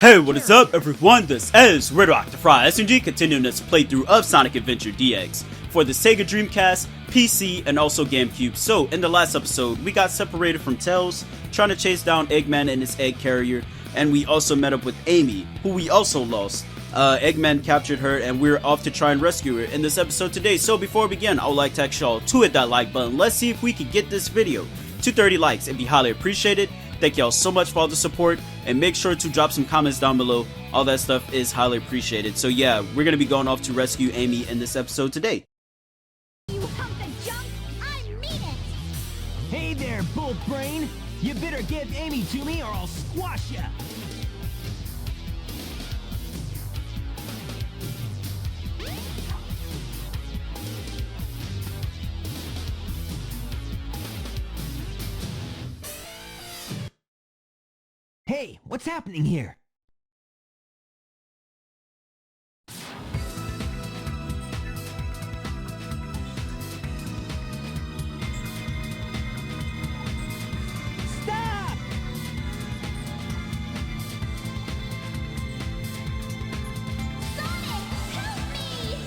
Hey, what is up everyone, this is Pt.3 SMG continuing this playthrough of Sonic Adventure DX for the SEGA Dreamcast, PC, and also GameCube. So, in the last episode, we got separated from Tails, trying to chase down Eggman and his egg carrier, and we also met up with Amy, who we also lost. Eggman captured her, and we're off to try and rescue her in this episode today. So before we begin, I would like to ask y'all to hit that like button. Let's see if we can get this video to 30 likes. It'd be highly appreciated. Thank y'all so much for all the support, and make sure to drop some comments down below. All that stuff is highly appreciated. So yeah, we're gonna be going off to rescue Amy in this episode today. You hunk of junk, I mean it! Hey there, bull brain! You better give Amy to me or I'll squash ya! Hey, what's happening here? Stop! Sonic, help me!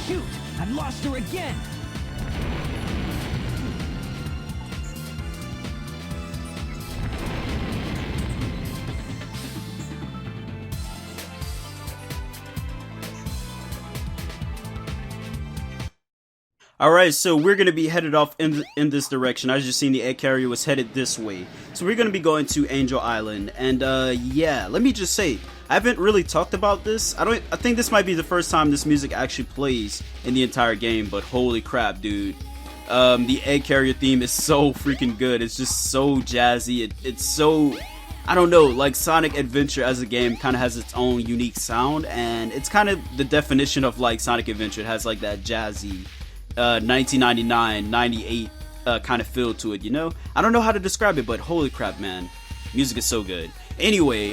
Shoot! I've lost her again! Alright, so we're going to be headed off in this direction. As you've seen, the egg carrier was headed this way. So we're going to be going to Angel Island. And yeah, let me just say, I haven't really talked about this. I think this might be the first time this music actually plays in the entire game, but holy crap, dude. The egg carrier theme is so freaking good. It's just so jazzy. It's so, I don't know, like Sonic Adventure as a game kind of has its own unique sound, and it's kind of the definition of like Sonic Adventure. It has like that jazzy 1999, 98 kind of feel to it, you know? I don't know how to describe it, but holy crap, man. Music is so good. Anyway,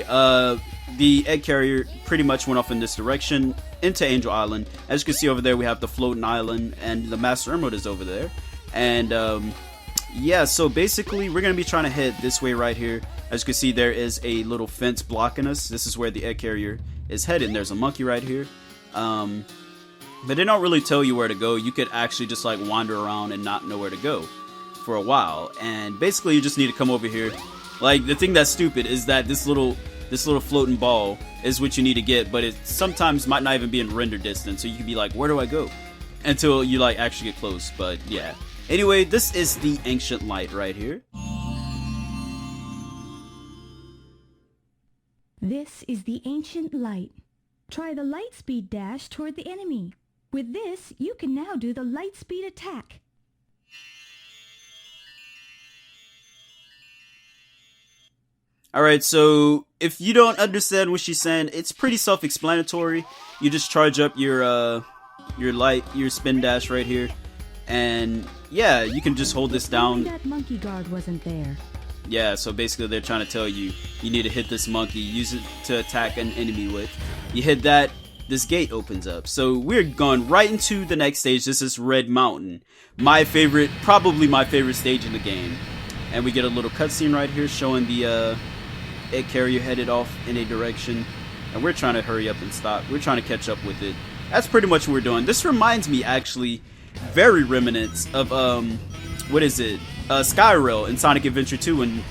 the egg carrier pretty much went off in this direction into Angel Island. As you can see over there, we have the floating island, and the Master Emerald is over there. And yeah, so basically, we're going to be trying to head this way right here. As you can see, there is a little fence blocking us. This is where the egg carrier is headed. There's a monkey right here. But they don't really tell you where to go. You could actually just like wander around and not know where to go for a while. And basically you just need to come over here. Like, the thing that's stupid is that this little floating ball is what you need to get, but it sometimes might not even be in render distance. So you can be like, where do I go? Until you like actually get close. But yeah. Anyway, this is the ancient light right here. This is the ancient light. Try the light speed dash toward the enemy. With this, you can now do the light speed attack. Alright, so if you don't understand what she's saying, it's pretty self-explanatory. You just charge up your spin dash right here. And yeah, you can just hold this down. That monkey guard wasn't there. Yeah, so basically they're trying to tell you, you need to hit this monkey, use it to attack an enemy with. You hit that, this gate opens up. So we're going right into the next stage. This is Red Mountain. My favorite, probably my favorite stage in the game. And we get a little cutscene right here showing the egg carrier headed off in a direction. And we're trying to hurry up and stop. We're trying to catch up with it. That's pretty much what we're doing. This reminds me, actually, very remnants of, what is it? Skyrail in Sonic Adventure 2 when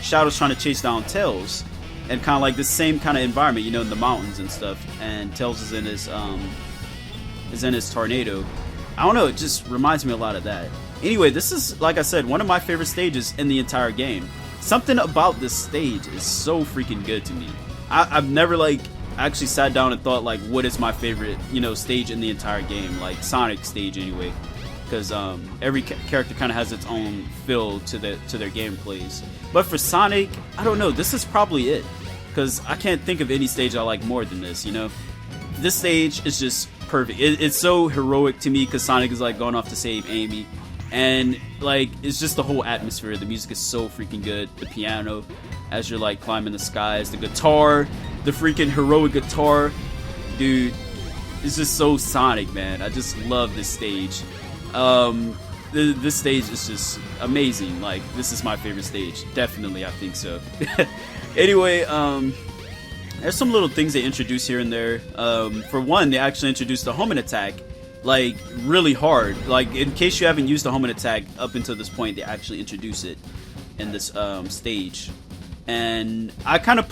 Shadow's trying to chase down Tails. And kind of like the same kind of environment, you know, in the mountains and stuff. And Tails is in his tornado. I don't know, it just reminds me a lot of that. Anyway, this is, like I said, one of my favorite stages in the entire game. Something about this stage is so freaking good to me. I've never, like, actually sat down and thought, like, what is my favorite, you know, stage in the entire game. Like, Sonic stage, anyway. Because every character kind of has its own feel to their gameplays. But for Sonic, I don't know, this is probably it. Because I can't think of any stage I like more than this, you know? This stage is just perfect. It's so heroic to me because Sonic is like going off to save Amy. And like, it's just the whole atmosphere. The music is so freaking good. The piano, as you're like climbing the skies. The guitar, the freaking heroic guitar. Dude, it's just so Sonic, man. I just love this stage. this stage is just amazing. Like, this is my favorite stage. Definitely, I think so. Anyway, there's some little things they introduce here and there. For one, they actually introduced the homing attack, like, really hard. Like, in case you haven't used the homing attack up until this point, they actually introduce it in this stage. And I kind of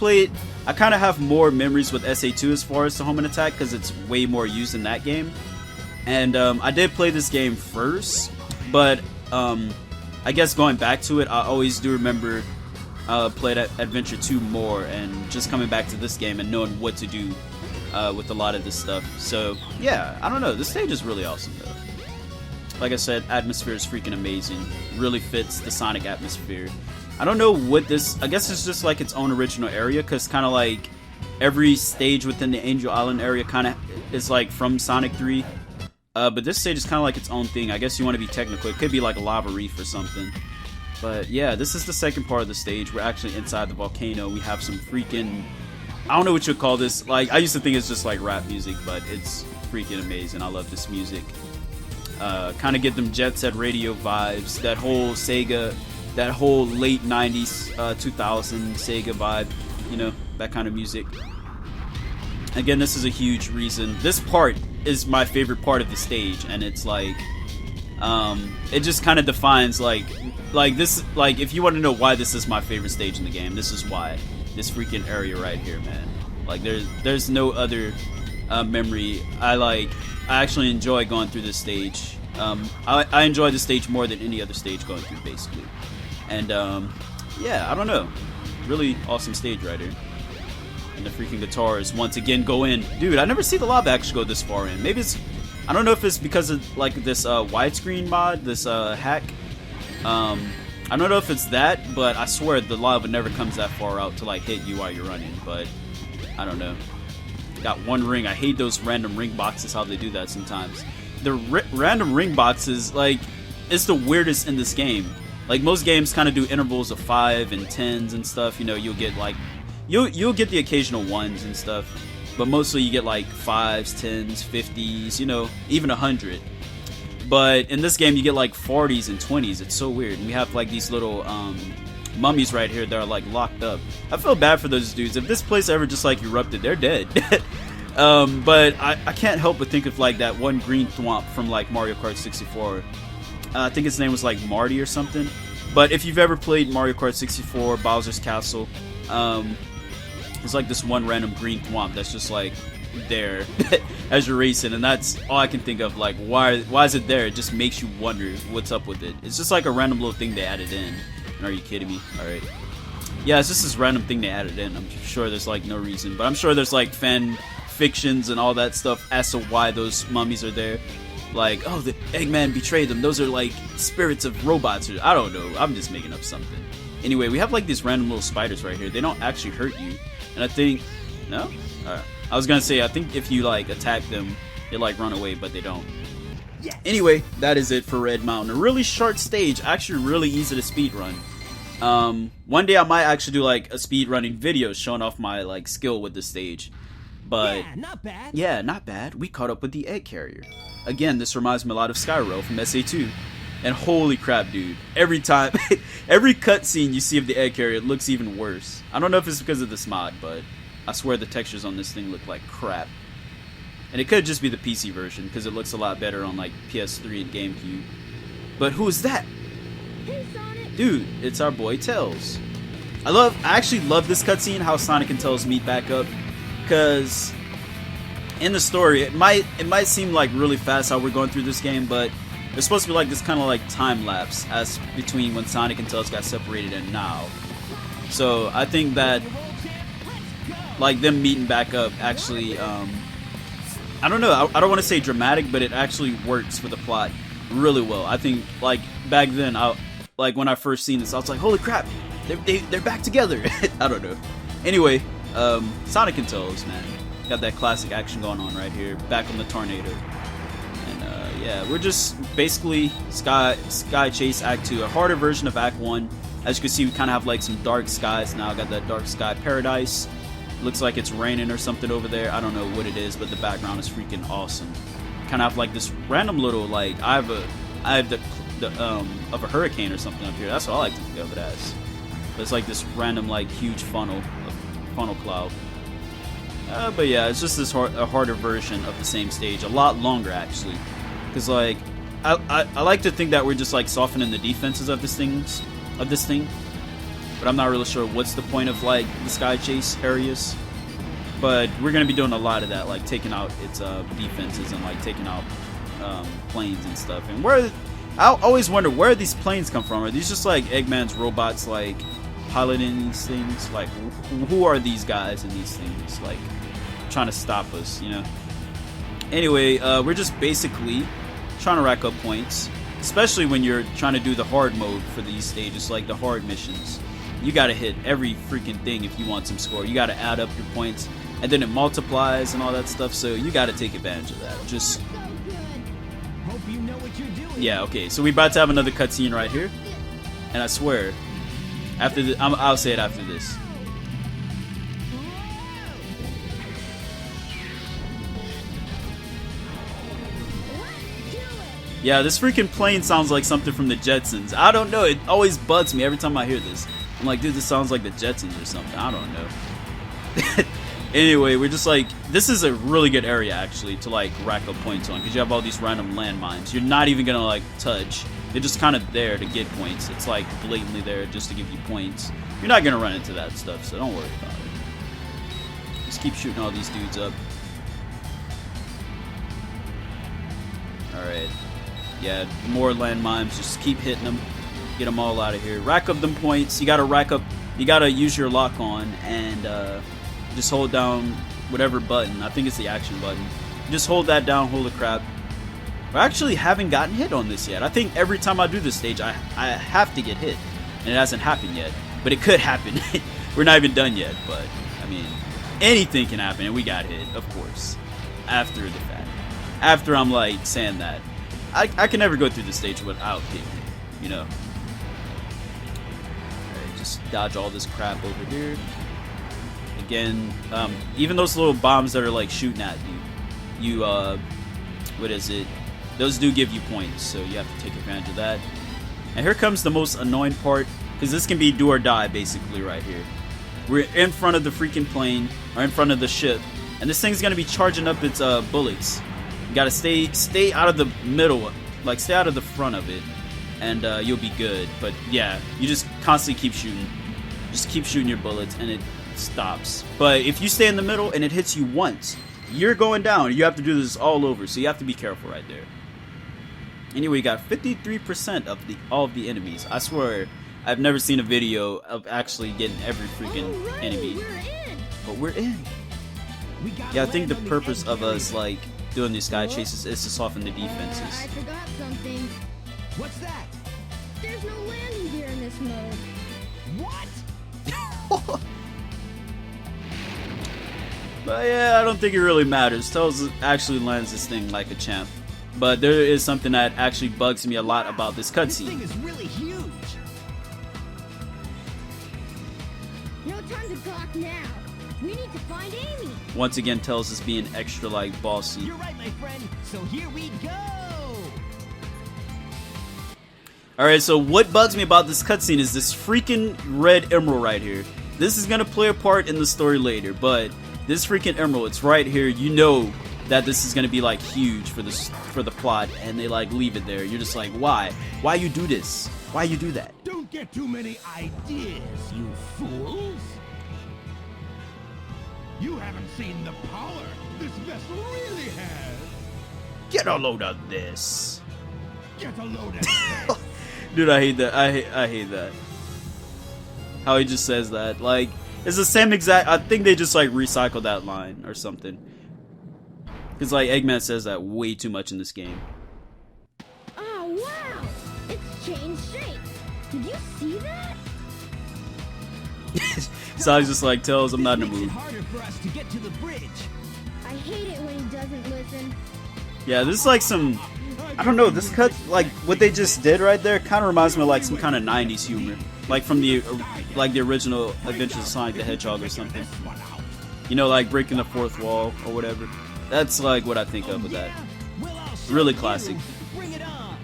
have more memories with SA2 as far as the homing attack, because it's way more used in that game. And I did play this game first, but I guess going back to it, I always do remember played Adventure 2 more, and just coming back to this game and knowing what to do with a lot of this stuff. So yeah, I don't know, this stage is really awesome though. Like I said, atmosphere is freaking amazing. Really fits the Sonic atmosphere. I don't know what this, I guess it's just like its own original area, because kind of like every stage within the Angel Island area kind of is like from Sonic 3. But this stage is kind of like its own thing. I guess you want to be technical. It could be like a lava reef or something. But yeah, this is the second part of the stage. We're actually inside the volcano. We have some freaking, I don't know what you'd call this. Like, I used to think it's just like rap music, but it's freaking amazing. I love this music. Kind of get them Jet Set Radio vibes. That whole Sega, that whole late 90s, 2000 Sega vibe. You know, that kind of music. Again, this is a huge reason. This part is my favorite part of the stage, and it's like, it just kind of defines like this. Like, if you want to know why this is my favorite stage in the game, this is why. This freaking area right here, man. Like, there's no other memory. I actually enjoy going through this stage. I enjoy this stage more than any other stage going through, basically. And yeah, I don't know. Really awesome stage right here. And the freaking guitars once again go in. Dude, I never see the lava actually go this far in. Maybe it's, I don't know if it's because of like this widescreen mod, this hack. I don't know if it's that, but I swear the lava never comes that far out to like hit you while you're running. But I don't know. Got one ring. I hate those random ring boxes, how they do that sometimes. The random ring boxes, like, it's the weirdest in this game. Like, most games kind of do intervals of 5 and 10s and stuff. You know, you'll get like, you'll get the occasional 1s and stuff, but mostly you get like 5s, 10s, 50s, you know, even 100. But in this game you get like 40s and 20s. It's so weird. And we have like these little mummies right here that are like locked up. I feel bad for those dudes. If this place ever just like erupted, they're dead. But I can't help but think of like that one green thwomp from like Mario Kart 64. I think his name was like Marty or something. But if you've ever played Mario Kart 64, Bowser's Castle, it's like this one random green thwomp that's just like there as you're racing, and that's all I can think of. Like, why is it there? It just makes you wonder what's up with it. It's just like a random little thing they added in. And are you kidding me? Alright. Yeah, it's just this random thing they added in. I'm sure there's like no reason, but I'm sure there's like fan fictions and all that stuff as to why those mummies are there. Like, oh, the Eggman betrayed them. Those are like spirits of robots. Or, I don't know. I'm just making up something. Anyway, we have like these random little spiders right here. They don't actually hurt you. And I think, no? I was gonna say, I think if you like attack them, they like run away, but they don't. Anyway, that is it for Red Mountain. A really short stage, actually really easy to speedrun. One day I might actually do like a speedrunning video showing off my like skill with the stage. But Yeah, not bad. yeah, not bad. We caught up with the egg carrier. Again, this reminds me a lot of Skyro from SA2. And holy crap, dude. Every time, every cutscene you see of the egg carrier, it looks even worse. I don't know if it's because of this mod, but I swear the textures on this thing look like crap. And it could just be the PC version, because it looks a lot better on like PS3 and GameCube. But who is that? Hey, Sonic. Dude, it's our boy Tails. I actually love this cutscene, how Sonic and Tails meet back up, because in the story, it might seem like really fast how we're going through this game, but it's supposed to be like this kind of like time lapse as between when Sonic and Tails got separated and now. So I think that like them meeting back up actually, I don't know, I don't want to say dramatic, but it actually works for the plot really well. I think like back then, like when I first seen this, I was like, holy crap, they're back together. I don't know. Anyway, Sonic and Tails, man, got that classic action going on right here, back on the tornado. Yeah, we're just basically Sky Chase Act 2, a harder version of Act 1. As you can see, we kind of have like some dark skies now. Got that dark sky paradise. Looks like it's raining or something over there. I don't know what it is, but the background is freaking awesome. Kind of have like this random little like I have the of a hurricane or something up here. That's what I like to think of it as. But it's like this random like huge funnel cloud. But yeah, it's just this a harder version of the same stage, a lot longer actually. Because like I like to think that we're just like softening the defenses of this thing. But I'm not really sure what's the point of like the sky chase areas. But we're gonna be doing a lot of that, like taking out its defenses and like taking out planes and stuff. And I always wonder where these planes come from. Are these just like Eggman's robots like piloting these things? Like who are these guys in these things like trying to stop us, you know? Anyway, we're just basically trying to rack up points, especially when you're trying to do the hard mode for these stages, like the hard missions. You gotta hit every freaking thing if you want some score. You gotta add up your points, and then it multiplies and all that stuff, so you gotta take advantage of that. Just Hope you know what you're doing. yeah, okay, so we about to have another cutscene right here, and I swear, after the, I'll say it after this. Yeah, this freaking plane sounds like something from the Jetsons. I don't know, it always bugs me every time I hear this. I'm like, dude, this sounds like the Jetsons or something. I don't know. Anyway, we're just like, this is a really good area actually to like rack up points on, because you have all these random landmines you're not even gonna like touch. They're just kind of there to get points. It's like blatantly there just to give you points. You're not gonna run into that stuff, so don't worry about it. Just keep shooting all these dudes up. Alright. Yeah, more landmines. Just keep hitting them. Get them all out of here. Rack up them points. You gotta rack up. You gotta use your lock on and just hold down whatever button. I think it's the action button. Just hold that down. Holy crap! I actually haven't gotten hit on this yet. I think every time I do this stage, I have to get hit, and it hasn't happened yet. But it could happen. We're not even done yet. But I mean, anything can happen, and we got hit, of course, after the fact. After I'm like saying that. I can never go through the stage without getting hit, you know. Alright, just dodge all this crap over here. Again, even those little bombs that are like shooting at you, what is it? Those do give you points, so you have to take advantage of that. And here comes the most annoying part, because this can be do or die basically right here. We're in front of the freaking plane, or in front of the ship, and this thing's gonna be charging up its bullets. You gotta stay out of the middle, like stay out of the front of it, and you'll be good. But yeah, you just constantly keep shooting. Just keep shooting your bullets, and it stops. But if you stay in the middle and it hits you once, you're going down. You have to do this all over, so you have to be careful right there. Anyway, you got 53% of all of the enemies. I swear, I've never seen a video of actually getting every freaking enemy. But we're in. Yeah, I think the purpose of us like doing these sky chases is to soften the defenses. I forgot something. What's that? There's no landing gear in this mode. What? But yeah, I don't think it really matters. Tails actually lands this thing like a champ. But there is something that actually bugs me a lot about this This thing cutscene. is really huge. No time to talk now. We need to find Amy. Once again, Tails is being extra like bossy. You're right, my friend. So here we go. Alright, so what bugs me about this cutscene is this freaking red emerald right here. This is gonna play a part in the story later, but this freaking emerald, it's right here. You know that this is gonna be like huge for the plot, and they like leave it there. You're just like, why? Why you do this? Why you do that? Don't get too many ideas, you fools. You haven't seen the power this vessel really has. Get a load of this. Get a load of this. Dude, I hate that. I hate that. How he just says that. Like, it's the same exact. I think they just like recycled that line or something. Because like Eggman says that way too much in this game. Oh, wow. It's changed shape. Did you see that? So I was just like, Tails, I'm not in the Makes it mood. harder for us to get to the bridge. I hate it when he doesn't listen. Yeah, this is like some. I don't know. This cut, like what they just did right there, kind of reminds me of like some kind of '90s humor, like from the original Adventures of Sonic the Hedgehog or something. You know, like breaking the fourth wall or whatever. That's like what I think of with that. Well, I'll show Really you. classic. Bring it on.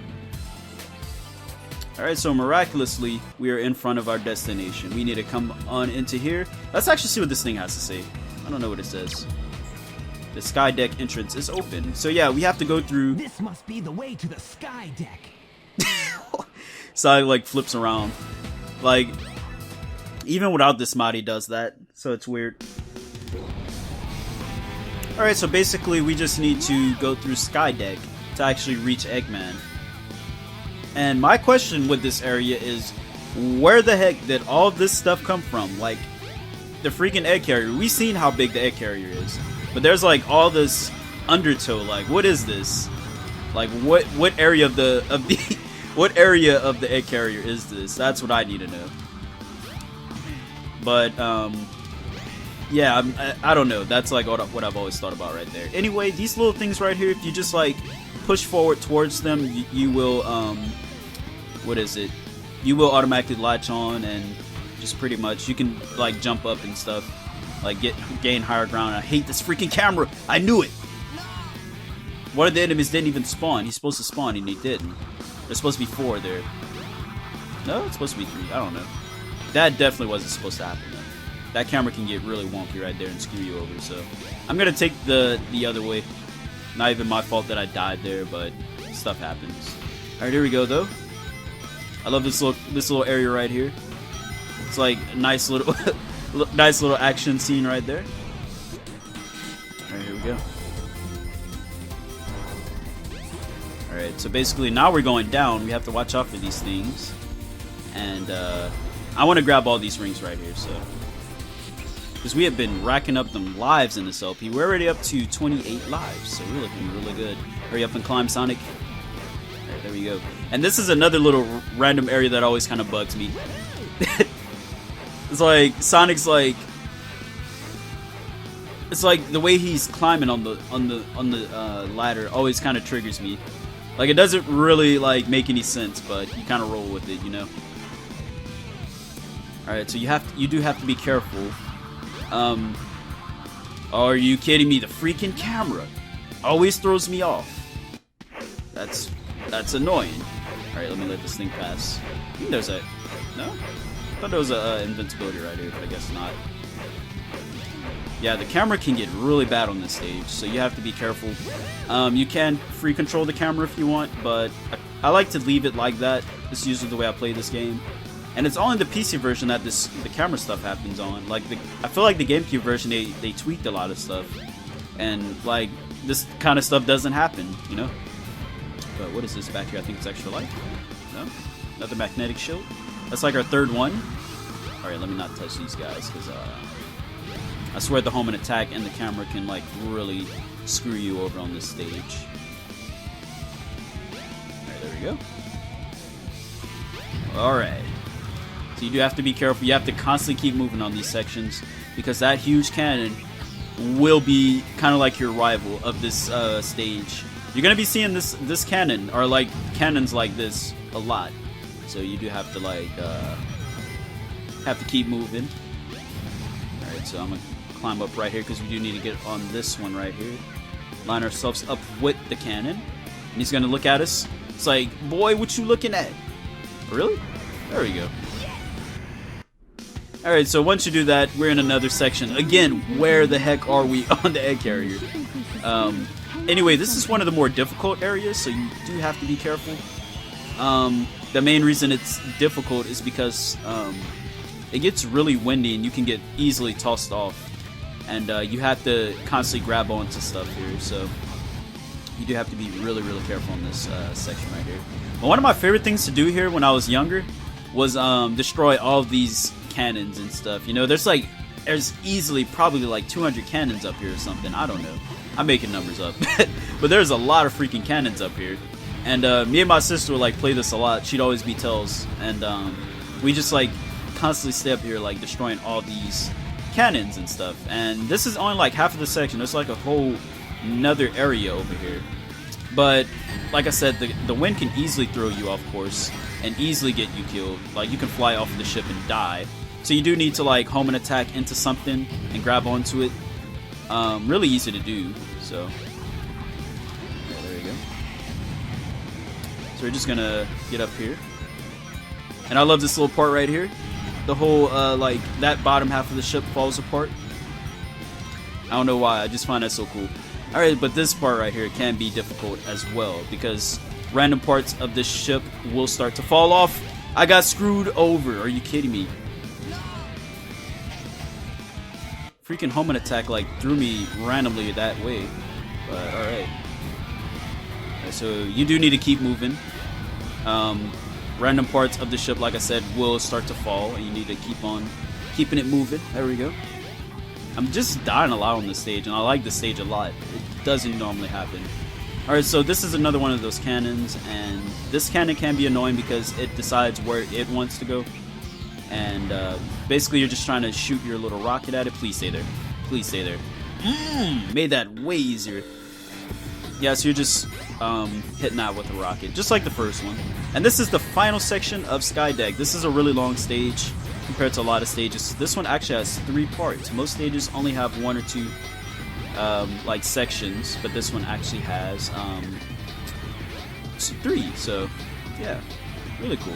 Alright, so miraculously, we are in front of our destination. We need to come on into here. Let's actually see what this thing has to say. I don't know what it says. The sky deck entrance is open. So yeah, we have to go through... This must be the way to the sky deck. Sonic like flips around. Like, even without this mod, he does that. So it's weird. Alright, so basically we just need to go through sky deck to actually reach Eggman. And my question with this area is, where the heck did all this stuff come from? Like, the freaking egg carrier. We've seen how big the egg carrier is. But there's like all this undertow. Like, what is this? Like, what area of the what area of the egg carrier is this? That's what I need to know. But yeah, I don't know. That's like what I've always thought about right there. Anyway, these little things right here, if you just like push forward towards them, you will what is it? You will automatically latch on, and just pretty much you can like jump up and stuff, like gain higher ground. I hate this freaking camera. I knew it. One of the enemies didn't even spawn. He's supposed to spawn and he didn't. There's supposed to be 4 there. No, it's supposed to be 3. I don't know. That definitely wasn't supposed to happen though. That camera can get really wonky right there and screw you over. So I'm gonna take the other way. Not even my fault that I died there, but stuff happens. All right, here we go though. I love this little area right here. It's like a nice little nice little action scene right there. All right, here we go. All right, so basically now we're going down. We have to watch out for these things, and I want to grab all these rings right here, so because we have been racking up them lives in this LP. We're already up to 28 lives, so we're looking really good. Hurry up and climb, Sonic. All right, there we go. And this is another little random area that always kind of bugs me. It's like Sonic's like, it's like the way he's climbing on the ladder always kind of triggers me. Like, it doesn't really like make any sense, but you kind of roll with it, you know. All right, so you do have to be careful. Are you kidding me? The freaking camera always throws me off. That's annoying. All right, let me let this thing pass. I think there's a no. I thought there was a invincibility right here, but I guess not. Yeah, the camera can get really bad on this stage, so you have to be careful. You can free control the camera if you want, but I like to leave it like that. This is usually the way I play this game. And it's only the PC version that the camera stuff happens on. Like, I feel like the GameCube version, they tweaked a lot of stuff. And, like, this kind of stuff doesn't happen, you know? But what is this back here? I think it's extra life. No? Another magnetic shield? That's like our 3rd one. Alright, let me not touch these guys, because I swear the home and attack and the camera can, like, really screw you over on this stage. Alright, there we go. Alright. So you do have to be careful. You have to constantly keep moving on these sections, because that huge cannon will be kind of like your rival of this stage. You're going to be seeing this cannon, or like cannons like this, a lot. So you do have to like keep moving. Alright, so I'm going to climb up right here, because we do need to get on this one right here. Line ourselves up with the cannon. And he's going to look at us. It's like, boy, what you looking at? Really? There we go. Alright, so once you do that, we're in another section. Again, where the heck are we on the egg carrier? Anyway, this is one of the more difficult areas, so you do have to be careful. The main reason it's difficult is because it gets really windy and you can get easily tossed off. And you have to constantly grab onto stuff here, so you do have to be really, really careful in this section right here. But one of my favorite things to do here when I was younger was destroy all of these cannons and stuff. You know, there's easily probably like 200 cannons up here or something. I don't know. I'm making numbers up. But there's a lot of freaking cannons up here. And me and my sister would like play this a lot. She'd always be Tails. And we just like constantly stay up here like destroying all these cannons and stuff. And this is only like half of the section. There's like a whole another area over here. But like I said, the wind can easily throw you off course and easily get you killed. Like, you can fly off the ship and die. So you do need to like home and attack into something and grab onto it. Really easy to do. So yeah, there you go. So we're just gonna get up here. And I love this little part right here. The whole, like, that bottom half of the ship falls apart. I don't know why, I just find that so cool. Alright, but this part right here can be difficult as well, because random parts of this ship will start to fall off. I got screwed over, are you kidding me? Freaking homing attack, like, threw me randomly that way. But, alright. So, you do need to keep moving. Random parts of the ship, like I said, will start to fall, and you need to keep on keeping it moving. There we go. I'm just dying a lot on this stage, and I like this stage a lot. It doesn't normally happen. Alright, so this is another one of those cannons, and this cannon can be annoying because it decides where it wants to go. And basically you're just trying to shoot your little rocket at it. Please stay there. Please stay there. Made that way easier. Yeah, so you're just hitting that with a rocket, just like the first one. And this is the final section of Skydeck. This is a really long stage compared to a lot of stages. This one actually has 3 parts. Most stages only have 1 or 2 like sections, but this one actually has 3. So yeah, really cool.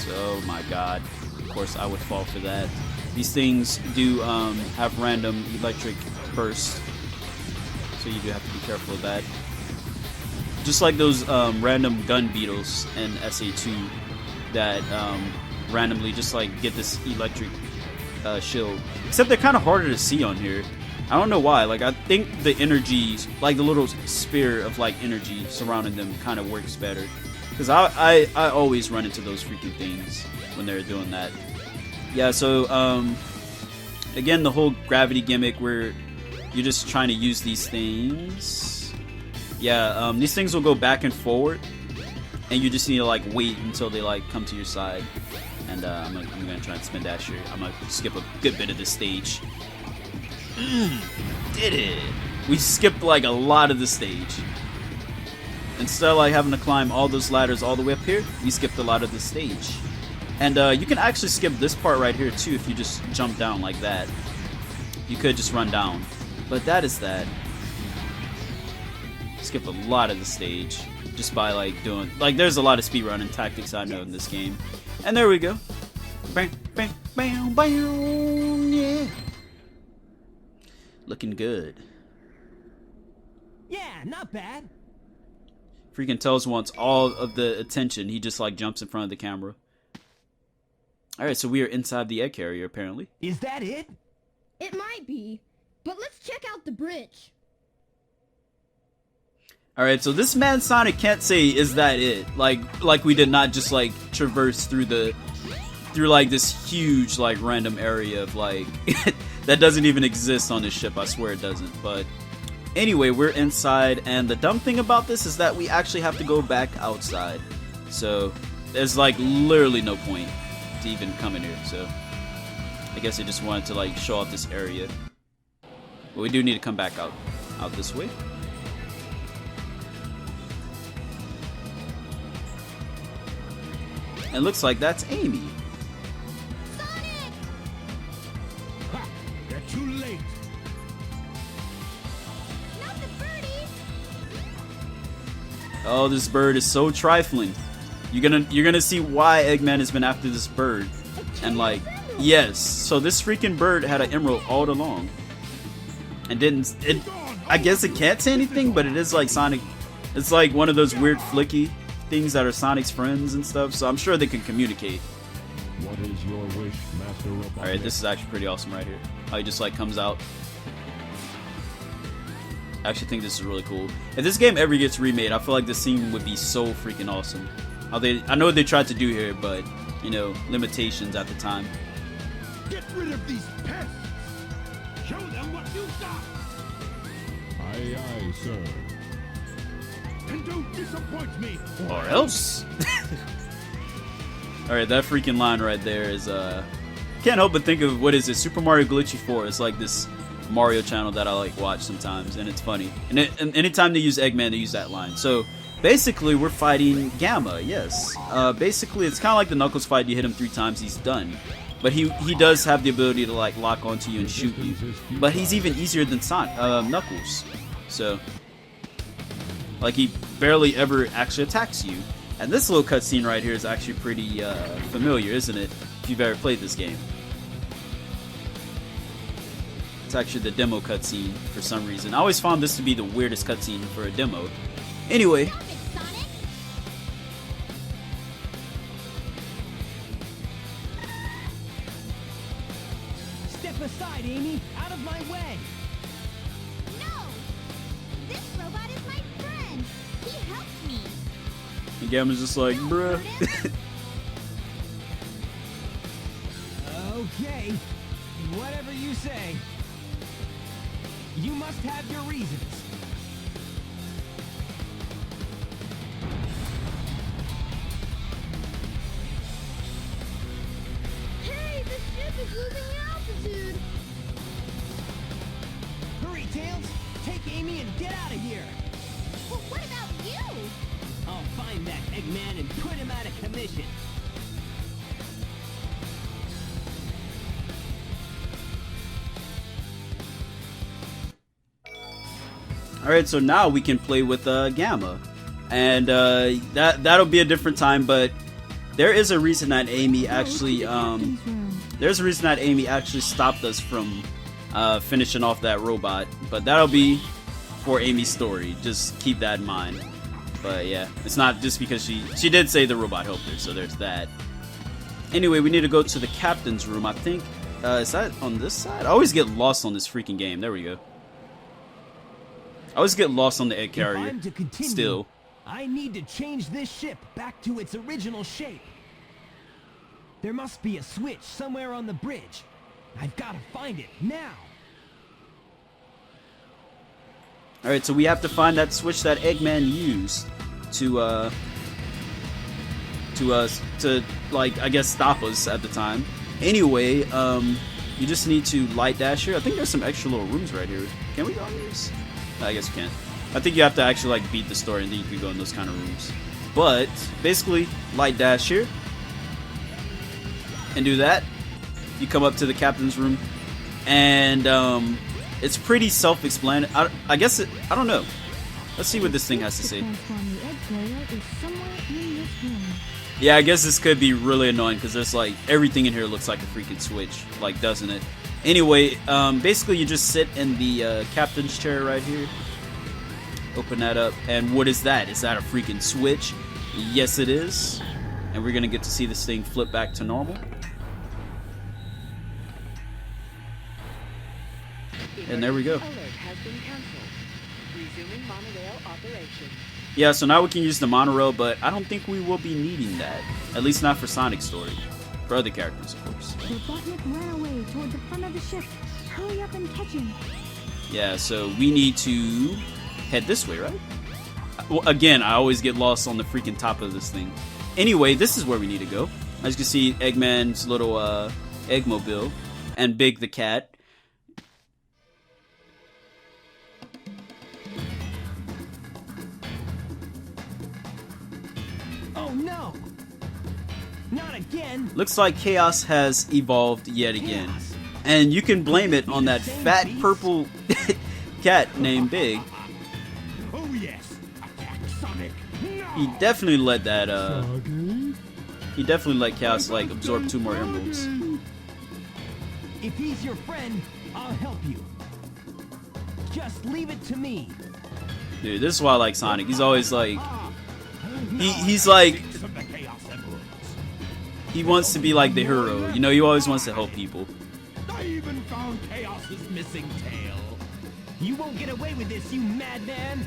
Oh my god, of course I would fall for that. These things do have random electric bursts, so you do have to be careful of that. Just like those random gun beetles in SA2 that randomly just like get this electric shield. Except they're kind of harder to see on here. I don't know why. Like, I think the energy, like the little sphere of like energy surrounding them kind of works better. Because I always run into those freaking things when they're doing that. Yeah, so, again, the whole gravity gimmick where you're just trying to use these things. Yeah, these things will go back and forward. And you just need to, like, wait until they, like, come to your side. And I'm gonna try and spin dash here. I'm gonna skip a good bit of this stage. Did it! We skipped, like, a lot of the stage. Instead of like having to climb all those ladders all the way up here, we skipped a lot of the stage. And you can actually skip this part right here too if you just jump down like that. You could just run down. But that is that. Skip a lot of the stage just by like doing, like, there's a lot of speedrunning tactics I know in this game. And there we go. Bam, bam, bam, bam, yeah. Looking good. Yeah, not bad. Freaking Tails wants all of the attention. He just like jumps in front of the camera. Alright, so we are inside the egg carrier apparently. Is that it? It might be, but let's check out the bridge. Alright, so this man Sonic can't say, is that it? Like we did not just like traverse through like this huge like random area of like that doesn't even exist on this ship. I swear it doesn't. But anyway, we're inside, and the dumb thing about this is that we actually have to go back outside. So there's like literally no point to even come in here. So I guess I just wanted to like show off this area. But we do need to come back out this way. And looks like that's Amy. Sonic! Ha! They're too late. Not the birdie! Oh, this bird is so trifling. You're gonna see why Eggman has been after this bird. And like, yes, so this freaking bird had an emerald all along. And I guess it can't say anything, but it is like Sonic. It's like one of those weird flicky things that are Sonic's friends and stuff, so I'm sure they can communicate. What is your wish, Master Robot? Alright, this is actually pretty awesome right here. How he just like comes out. I actually think this is really cool. If this game ever gets remade, I feel like this scene would be so freaking awesome. I know what they tried to do here, but you know, limitations at the time. Get rid of these pests. Show them what you got. Aye, aye, sir. And don't disappoint me. Or else. Alright, that freaking line right there is can't help but think of, what is it, Super Mario Glitchy 4. It's like this Mario channel that I like watch sometimes, and it's funny. And anytime they use Eggman, they use that line. So basically we're fighting Gamma, yes. Basically it's kinda like the Knuckles fight. You hit him 3 times, he's done. But he does have the ability to like lock onto you and shoot you. But he's even easier than Knuckles. So like, he barely ever actually attacks you. And this little cutscene right here is actually pretty familiar, isn't it? If you've ever played this game. It's actually the demo cutscene for some reason. I always found this to be the weirdest cutscene for a demo. Anyway. Stop it, Sonic! Step aside, Amy! Out of my way! No! This robot is my friend! He helps me! And Gamma's just like, bruh. Okay, whatever you say. You must have your reasons. Hey, the ship is losing altitude! Hurry, Tails! Take Amy and get out of here! Well, what about you? I'll find that Eggman and put him out of commission. Alright, so now we can play with Gamma. And that'll be a different time, but there is a reason that Amy actually there's a reason that Amy actually stopped us from finishing off that robot. But that'll be for Amy's story. Just keep that in mind. But yeah, it's not just because she did say the robot helped her, so there's that. Anyway, we need to go to the captain's room. I think is that on this side? I always get lost on this freaking game. There we go. I always get lost on the egg carrier. If I'm to continue, Still. I need to change this ship back to its original shape. There must be a switch somewhere on the bridge. I've got to find it now. Alright, so we have to find that switch that Eggman used to like, I guess, stop us at the time. Anyway, you just need to light dash here. I think there's some extra little rooms right here. Can we go in these? I guess we can't. I think you have to actually like beat the story and then you can go in those kind of rooms. But basically, light dash here and do that. You come up to the captain's room, and it's pretty self-explanatory. I guess I don't know. Let's see what this thing has to say. Yeah, I guess this could be really annoying because there's like everything in here looks like a freaking switch, like, doesn't it? Anyway, basically you just sit in the captain's chair right here. Open that up, and what is that? Is that a freaking switch? Yes, it is. And we're gonna get to see this thing flip back to normal. And there we go. Yeah, so now we can use the monorail, but I don't think we will be needing that. At least not for Sonic's story. For other characters, of course. Robotnik ran away toward the front of the ship. Hurry up and catch him. Yeah, so we need to head this way, right? Well, again, I always get lost on the freaking top of this thing. Anyway, this is where we need to go. As you can see, Eggman's little Eggmobile and Big the cat. Oh no! Not again! Looks like Chaos has evolved yet again. Chaos. And you can blame it on that fat purple cat named Big. Oh yes, attack Sonic. No. He definitely let that he definitely let Chaos like absorb 2 more emeralds. If he's your friend, I'll help you. Just leave it to me. Dude, this is why I like Sonic. He's always like he's like Of the Chaos Emeralds. he wants to be like the hero. You know, he always wants to help people. I even found Chaos's missing tail. You won't get away with this, you madman!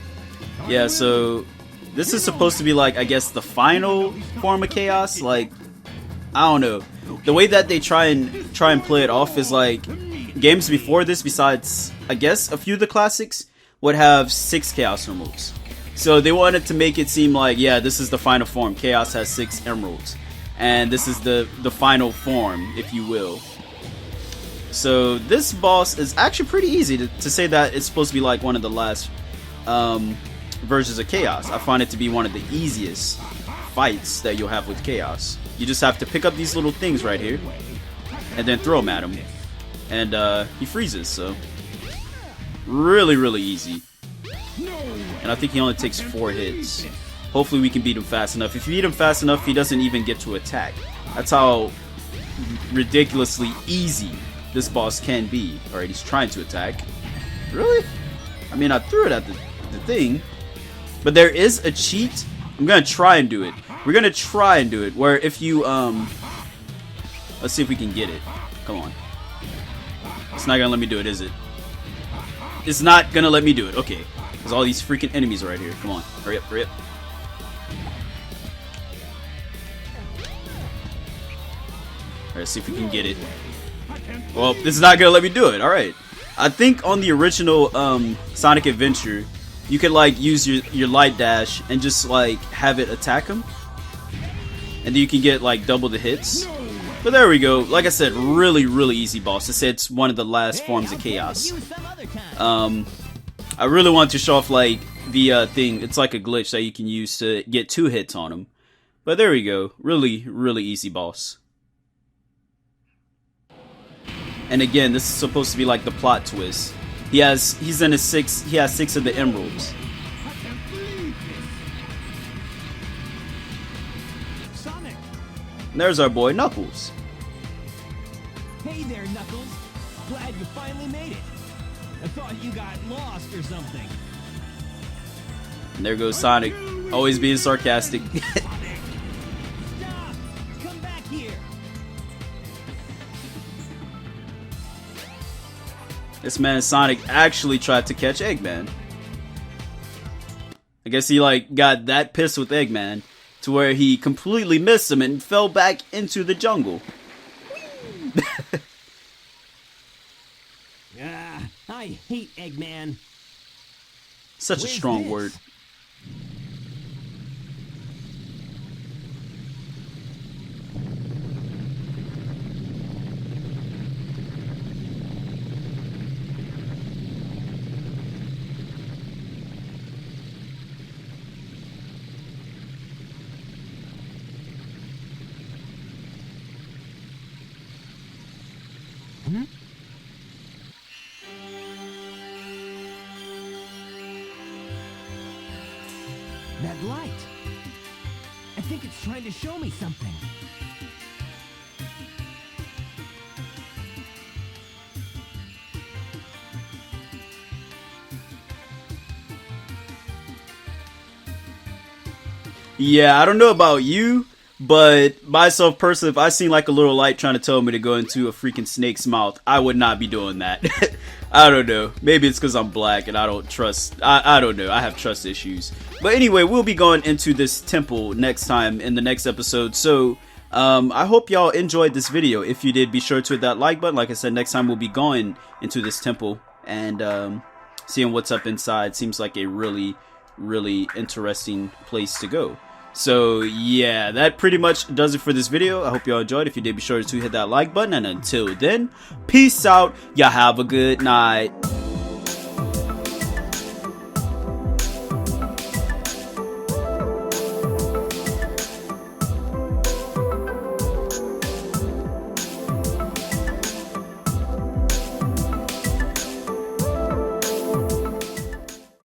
Yeah, so this is supposed to be like, I guess, the final form of Chaos. Like, I don't know. The way that they try and play it off is like games before this, besides I guess a few of the classics, would have 6 Chaos Emeralds. So they wanted to make it seem like, yeah, this is the final form. Chaos has 6 emeralds, and this is the final form, if you will. So this boss is actually pretty easy to say that it's supposed to be like one of the last versions of Chaos. I find it to be one of the easiest fights that you'll have with Chaos. You just have to pick up these little things right here and then throw them at him, and he freezes. So really, really easy. And I think he only takes 4 hits. hopefully we can beat him fast enough. If you beat him fast enough, he doesn't even get to attack. That's how ridiculously easy this boss can be. Alright, he's trying to attack. Really? I mean, I threw it at the thing. But there is a cheat. I'm gonna try and do it. We're gonna try and do it. Where if you, let's see if we can get it. Come on. It's not gonna let me do it, is it? It's not gonna let me do it. Okay. There's all these freaking enemies right here. Come on. Hurry up, hurry up. Alright, see if we can get it. Well, this is not gonna let me do it. Alright. I think on the original Sonic Adventure, you could like use your light dash and just like have it attack him. And then you can get like double the hits. But there we go. Like I said, really, really easy boss. I said it's one of the last forms of chaos. I really want to show off like the thing. It's like a glitch that you can use to get 2 hits on him. But there we go. Really, really easy boss. And again, this is supposed to be like the plot twist. He's in his 6. He has 6 of the emeralds. Sonic! And there's our boy Knuckles. Hey there, Knuckles. Glad you finally made it. I thought you got lost or something. And there goes Sonic, always being sarcastic. Stop! Come back here. This man Sonic actually tried to catch Eggman. I guess he like got that pissed with Eggman to where he completely missed him and fell back into the jungle. I hate Eggman. Such a Where's strong this? word. That light. I think it's trying to show me something. Yeah, I don't know about you, but myself personally, if I seen like a little light trying to tell me to go into a freaking snake's mouth, I would not be doing that. I don't know. Maybe it's because I'm black and I don't trust. I don't know. I have trust issues. But anyway, we'll be going into this temple next time in the next episode. So I hope y'all enjoyed this video. If you did, be sure to hit that like button. Like I said, next time we'll be going into this temple and seeing what's up inside. Seems like a really, really interesting place to go. So yeah, that pretty much does it for this video. I hope y'all enjoyed. If you did, be sure to hit that like button. And until then, peace out. Y'all have a good night.